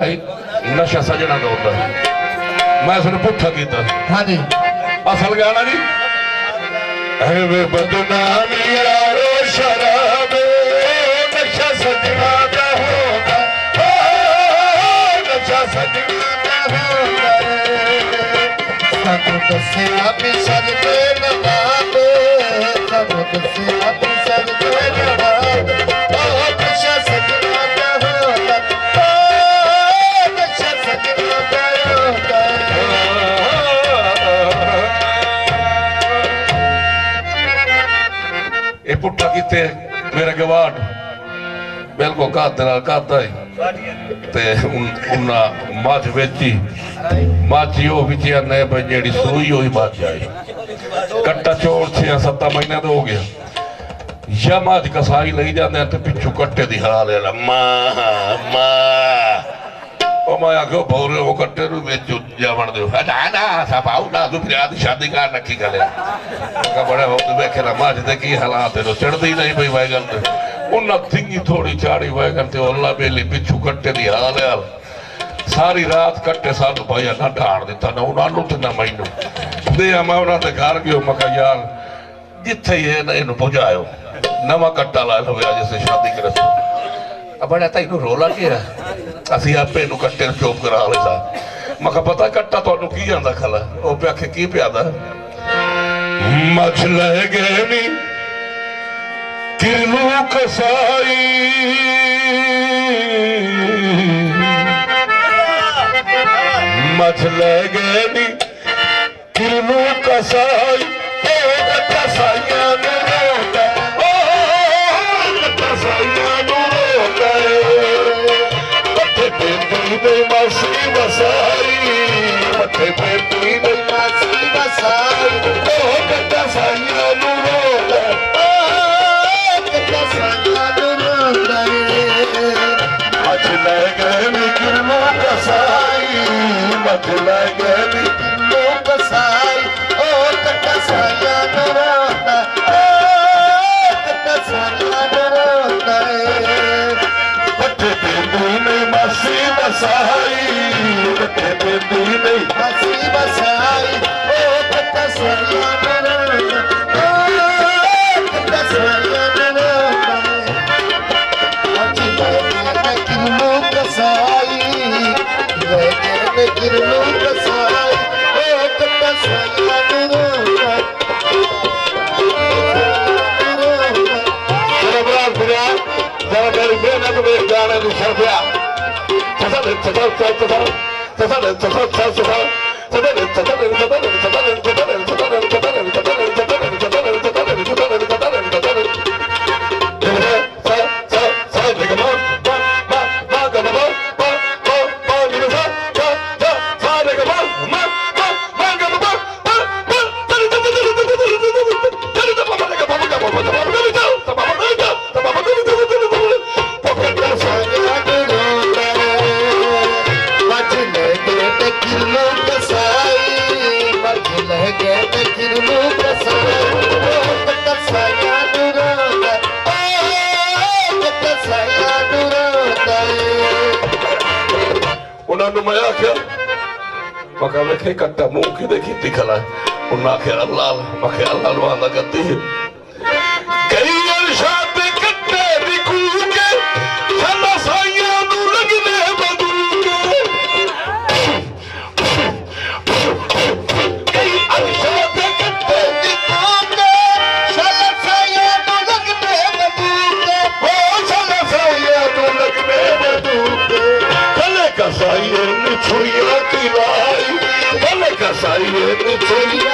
नशा सजना का होता है। मैं उसने पुट्ठा किया। हाँ जी असल गाना जी वे बदनामी यारो शराब नशा सजना का होता नशा सजना का होता सबूत से आप सजदे नवाब सबूत से आप सजदे नवाब नशा सजना का होता नशा सजना का होता ये पुट्ठा किते मेरे गवाड़ बिल्कुल घाते नाल घाता है ते उन्ना मझ वेची माची वो बिचिया ने जेड़ी सूई हुई मझ आई कट्टा चोर 6-7 महीने तो हो गया या मझ कसाई लई जाते ते पिछू कट्टे दी हाल है मां ओ मैं आखो भौरे वो कट्टे नु बेच जावण दो ना ना सपाऊ ना तू फिर आदी शादी का नक्की गले का बड़े वक्त देखे ना मझ दे की हालात है चढ़दी नहीं पई वैगन ते उन्ना थिंगी थोड़ी चाड़ी वैगन ते अल्लाह बेली पिछू कट्टे दी हाल है सारी रात कट्टे सानू भाई ना ढाण दिता ना उन्होंने ते ना मैनू दे मैं उन्होंने घर गयो मैं कहा यार जिथे ये ना इन्हू पहुंचायो नवा कट्टा ला लो आज से शादी करे बड़ा तेन रोला क्या असि आपे इनू कट्टे चोप करा ले सा मैं कहा पता कट्टा तुहानू की आंदा खला ओ पे आखे की प्यादा मछ ले गए नी किरनू कसाई मछ ले गए नी किरनू कसाई कसाइया मासी बसाई मथे पे तुई ने मासी बसाई ओ कट्टा साइया नु रोला कट्टा साइया नु रोला मच ले गए नी किरनो कसाई मच ले गए नी किरनो कसाई ओ कट्टा साइया नु रोला कट्टा साइया नु रोला मथे पे तुई ने मासी बसाई मथे पे तुई ने मासी बसाई ओ कट्टा साइया नु रोला कट्टा साइया नु रोला मच ले गए किरनो कसाई ले गए किरनो कसाई ओ कट्टा साइया नु रोला जरा बड़ा फिरा जरा मेरी मेहनत में जाने दी शर्फिया उन्होंने मैं आख्या मैं वेखे कट्टा मुंह की देखी खला उन्हें आख्या अल्लाह मैं अल्लाह लुआंदा करती है कई अरशाद कट्टे दी कूके चला साइया नु लगने बदूके कई अरशाद कट्टे दी कूके चला साइया नु लगने बदूके ओ चला साइया नु लगने बदूके कले का साइया नु छुइया की लाई कले का साइया नु छुइया